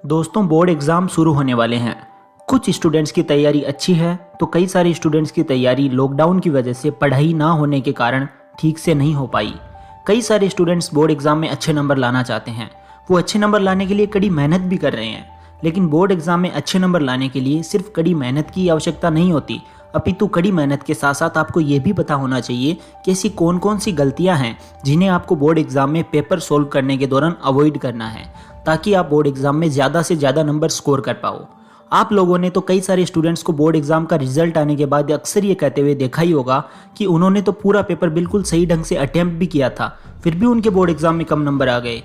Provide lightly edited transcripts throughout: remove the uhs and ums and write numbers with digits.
दोस्तों, board exam शुरू होने वाले हैं। कुछ स्टूडेंट्स की तैयारी अच्छी है तो कई सारे स्टूडेंट्स की तैयारी लॉकडाउन की वजह से पढ़ाई ना होने के कारण ठीक से नहीं हो पाई। कई सारे स्टूडेंट्स बोर्ड एग्ज़ाम में अच्छे नंबर लाना चाहते हैं। वो अच्छे नंबर लाने के लिए कड़ी मेहनत भी कर रहे हैं, लेकिन बोर्ड एग्ज़ाम में अच्छे नंबर लाने के लिए सिर्फ कड़ी मेहनत की आवश्यकता नहीं होती, अपितु कड़ी मेहनत के साथ साथ आपको ये भी पता होना चाहिए कि ऐसी कौन कौन सी गलतियां हैं जिन्हें आपको बोर्ड एग्ज़ाम में पेपर सोल्व करने के दौरान अवॉइड करना है, ताकि आप बोर्ड एग्ज़ाम में ज़्यादा से ज़्यादा नंबर स्कोर कर पाओ। आप लोगों ने तो कई सारे स्टूडेंट्स को बोर्ड एग्ज़ाम का रिजल्ट आने के बाद अक्सर ये कहते हुए देखा ही होगा कि उन्होंने तो पूरा पेपर बिल्कुल सही ढंग से अटेम्प्ट भी किया था, फिर भी उनके बोर्ड एग्ज़ाम में कम नंबर आ गए।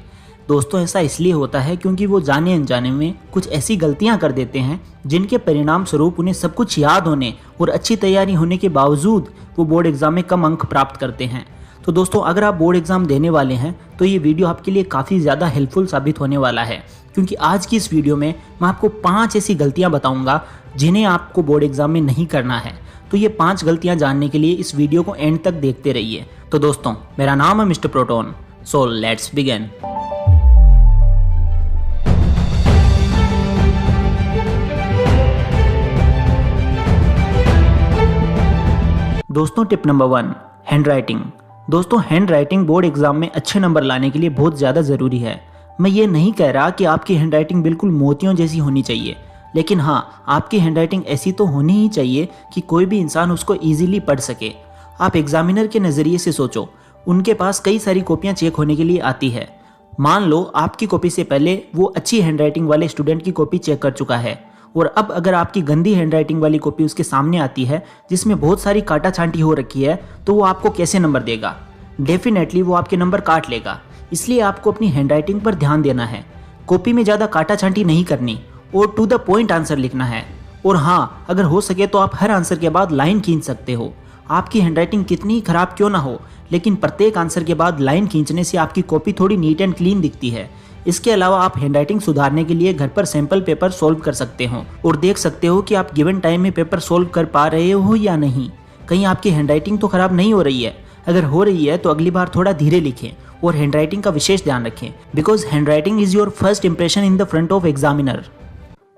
दोस्तों, ऐसा इसलिए होता है क्योंकि वो जाने अनजाने में कुछ ऐसी गलतियां कर देते हैं जिनके परिणाम स्वरूप उन्हें सब कुछ याद होने और अच्छी तैयारी होने के बावजूद वो बोर्ड एग्ज़ाम में कम अंक प्राप्त करते हैं। तो दोस्तों, अगर आप बोर्ड एग्ज़ाम देने वाले हैं तो ये वीडियो आपके लिए काफ़ी ज़्यादा हेल्पफुल साबित होने वाला है, क्योंकि आज की इस वीडियो में मैं आपको 5 ऐसी गलतियां बताऊंगा जिन्हें आपको बोर्ड एग्ज़ाम में नहीं करना है। तो ये 5 गलतियां जानने के लिए इस वीडियो को एंड तक देखते रहिए। तो दोस्तों, मेरा नाम है mister proton, so let's begin. दोस्तों, टिप नंबर 1, हैंड राइटिंग। दोस्तों, हैंड राइटिंग बोर्ड एग्जाम में अच्छे नंबर लाने के लिए बहुत ज़्यादा ज़रूरी है। मैं ये नहीं कह रहा कि आपकी हैंड राइटिंग बिल्कुल मोतियों जैसी होनी चाहिए, लेकिन हाँ, आपकी हैंड राइटिंग ऐसी तो होनी ही चाहिए कि कोई भी इंसान उसको ईजिली पढ़ सके। आप एग्जामिनर के नज़रिए से सोचो, उनके पास कई सारी कॉपियाँ चेक होने के लिए आती है। मान लो आपकी कॉपी से पहले वो अच्छी हैंड राइटिंग वाले स्टूडेंट की कॉपी चेक कर चुका है, और अब अगर आपकी गंदी हैंडराइटिंग वाली कॉपी उसके सामने आती है जिसमें बहुत सारी काटा छांटी हो रखी है, तो वो आपको कैसे नंबर देगा? डेफिनेटली वो आपके नंबर काट लेगा। इसलिए आपको अपनी हैंडराइटिंग पर ध्यान देना है। कॉपी में ज़्यादा काटा छांटी नहीं करनी और टू द पॉइंट आंसर लिखना है। और हाँ, अगर हो सके तो आप हर आंसर के बाद लाइन खींच सकते हो। आपकी हैंडराइटिंग कितनी ही खराब क्यों ना हो, लेकिन प्रत्येक आंसर के बाद लाइन खींचने से आपकी कॉपी थोड़ी नीट एंड क्लीन दिखती है। इसके अलावा आप हैंडराइटिंग सुधारने के लिए घर पर सैंपल पेपर सोल्व कर सकते हो और देख सकते हो कि आप गिवन टाइम में पेपर सोल्व कर पा रहे हो या नहीं। कहीं आपकी हैंडराइटिंग तो खराब नहीं हो रही है। अगर हो रही है तो अगली बार थोड़ा धीरे लिखें और हैंडराइटिंग का विशेष ध्यान रखें, because handwriting is your first impression in the front of examiner.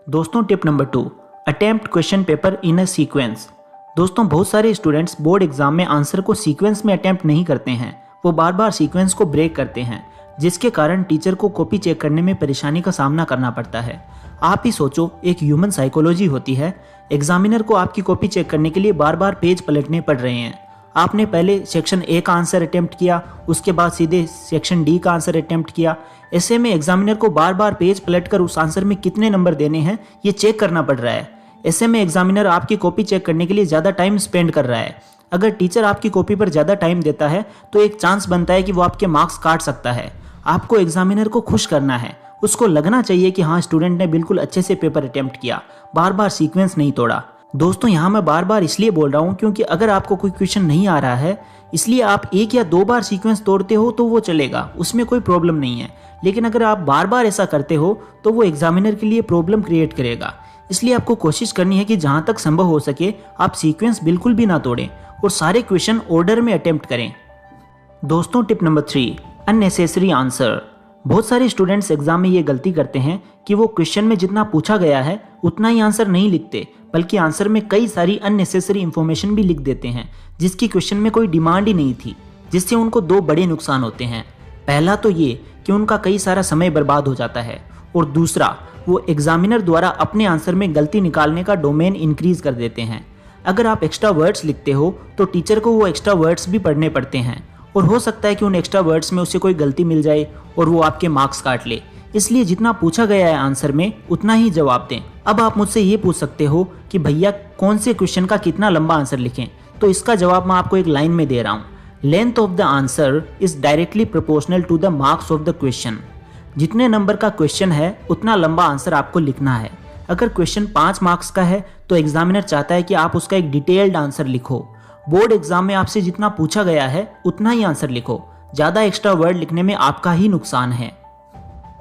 दोस्तों, tip number 2, attempt question paper in a sequence. दोस्तों, बहुत सारे स्टूडेंट्स बोर्ड एग्जाम में आंसर को सीक्वेंस में अटेम्प्ट नहीं करते हैं। वो बार बार सीक्वेंस को ब्रेक करते हैं, जिसके कारण टीचर को कॉपी चेक करने में परेशानी का सामना करना पड़ता है। आप ही सोचो, एक ह्यूमन साइकोलॉजी होती है। एग्जामिनर को आपकी कॉपी चेक करने के लिए बार बार पेज पलटने पड़ रहे हैं। आपने पहले सेक्शन ए का आंसर अटेम्प्ट किया, उसके बाद सीधे सेक्शन डी का आंसर अटेम्प्ट किया। ऐसे में एग्जामिनर को बार बार पेज पलटकर उस आंसर में कितने नंबर देने हैं ये चेक करना पड़ रहा है। ऐसे में एग्जामिनर आपकी कॉपी चेक करने के लिए ज़्यादा टाइम स्पेंड कर रहा है। अगर टीचर आपकी कॉपी पर ज़्यादा टाइम देता है तो एक चांस बनता है कि वो आपके मार्क्स काट सकता है। आपको एग्जामिनर को खुश करना है। उसको लगना चाहिए कि हाँ, स्टूडेंट ने बिल्कुल अच्छे से पेपर अटेम्प्ट किया, बार बार सीक्वेंस नहीं तोड़ा। दोस्तों, यहाँ मैं बार बार इसलिए बोल रहा हूँ क्योंकि अगर आपको कोई क्वेश्चन नहीं आ रहा है, इसलिए आप 1 या 2 बार सीक्वेंस तोड़ते हो तो वो चलेगा, उसमें कोई प्रॉब्लम नहीं है। लेकिन अगर आप बार बार ऐसा करते हो तो वो एग्जामिनर के लिए प्रॉब्लम क्रिएट करेगा। इसलिए आपको कोशिश करनी है कि जहाँ तक संभव हो सके आप सीक्वेंस बिल्कुल भी ना तोड़ें और सारे क्वेश्चन ऑर्डर में अटेम्प्ट करें। दोस्तों, टिप नंबर 3, अननेसेसरी आंसर। बहुत सारे स्टूडेंट्स एग्जाम में ये गलती करते हैं कि वो क्वेश्चन में जितना पूछा गया है उतना ही आंसर नहीं लिखते, बल्कि आंसर में कई सारी अननेसेसरी इंफॉर्मेशन भी लिख देते हैं जिसकी क्वेश्चन में कोई डिमांड ही नहीं थी, जिससे उनको 2 बड़े नुकसान होते हैं। पहला तो ये कि उनका कई सारा समय बर्बाद हो जाता है, और दूसरा, वो एग्जामिनर द्वारा अपने आंसर में गलती निकालने का डोमेन इंक्रीज कर देते हैं। अगर आप एक्स्ट्रा वर्ड्स लिखते हो तो टीचर को वो एक्स्ट्रा वर्ड्स भी पढ़ने पड़ते हैं, और हो सकता है कि उन एक्स्ट्रा वर्ड्स में उसे कोई गलती मिल जाए और वो आपके मार्क्स काट ले। इसलिए जितना पूछा गया है आंसर में उतना ही जवाब दें। अब आप मुझसे ये पूछ सकते हो कि भैया कौन से क्वेश्चन का कितना लंबा आंसर लिखें, तो इसका जवाब मैं आपको एक लाइन में दे रहा हूँ। Length of the answer is directly proportional to the marks of the question. जितने नंबर का क्वेश्चन है उतना लंबा आंसर आपको लिखना है। अगर क्वेश्चन 5 मार्क्स का है तो एग्जामिनर चाहता है कि आप उसका एक डिटेल्ड आंसर लिखो। बोर्ड एग्जाम में आपसे जितना पूछा गया है उतना ही आंसर लिखो। ज़्यादा एक्स्ट्रा वर्ड लिखने में आपका ही नुकसान है।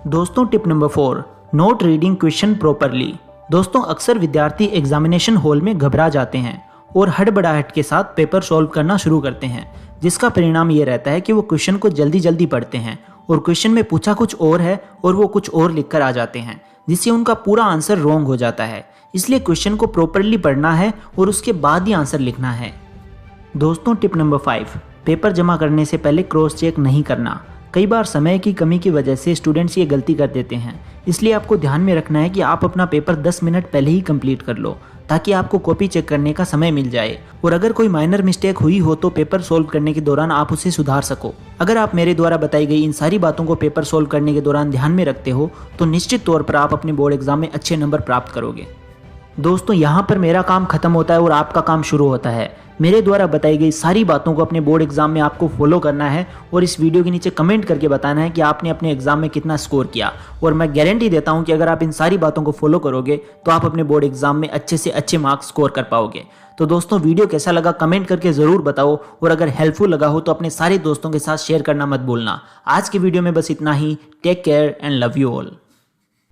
दोस्तों, tip number 4, note reading question properly. दोस्तों, अक्सर विद्यार्थी एग्जामिनेशन हॉल में घबरा जाते हैं और हड़बड़ाहट के साथ पेपर सॉल्व करना शुरू करते हैं, जिसका परिणाम ये रहता है कि वो क्वेश्चन को जल्दी जल्दी पढ़ते हैं और क्वेश्चन में पूछा कुछ और है और वो कुछ और लिखकर आ जाते हैं, जिससे उनका पूरा आंसर रॉन्ग हो जाता है। इसलिए क्वेश्चन को प्रॉपरली पढ़ना है और उसके बाद ही आंसर लिखना है। दोस्तों टिप नंबर 5, पेपर जमा करने से पहले क्रॉस चेक नहीं करना। कई बार समय की कमी की वजह से स्टूडेंट्स ये गलती कर देते हैं, इसलिए आपको ध्यान में रखना है कि आप अपना पेपर 10 मिनट पहले ही कंप्लीट कर लो, ताकि आपको कॉपी चेक करने का समय मिल जाए और अगर कोई माइनर मिस्टेक हुई हो तो पेपर सोल्व करने के दौरान आप उसे सुधार सको। अगर आप मेरे द्वारा बताई गई इन सारी बातों को पेपर सोल्व करने के दौरान ध्यान में रखते हो तो निश्चित तौर पर आप अपने बोर्ड एग्जाम में अच्छे नंबर प्राप्त करोगे। दोस्तों यहाँ पर मेरा काम खत्म होता है और आपका काम शुरू होता है। मेरे द्वारा बताई गई सारी बातों को अपने बोर्ड एग्जाम में आपको फॉलो करना है और इस वीडियो के नीचे कमेंट करके बताना है कि आपने अपने एग्जाम में कितना स्कोर किया। और मैं गारंटी देता हूं कि अगर आप इन सारी बातों को फॉलो करोगे तो आप अपने बोर्ड एग्जाम में अच्छे से अच्छे मार्क्स स्कोर कर पाओगे। तो दोस्तों वीडियो कैसा लगा कमेंट करके जरूर बताओ और अगर हेल्पफुल लगा हो तो अपने सारे दोस्तों के साथ शेयर करना मत भूलना। आज की वीडियो में बस इतना ही। Take care and love you all.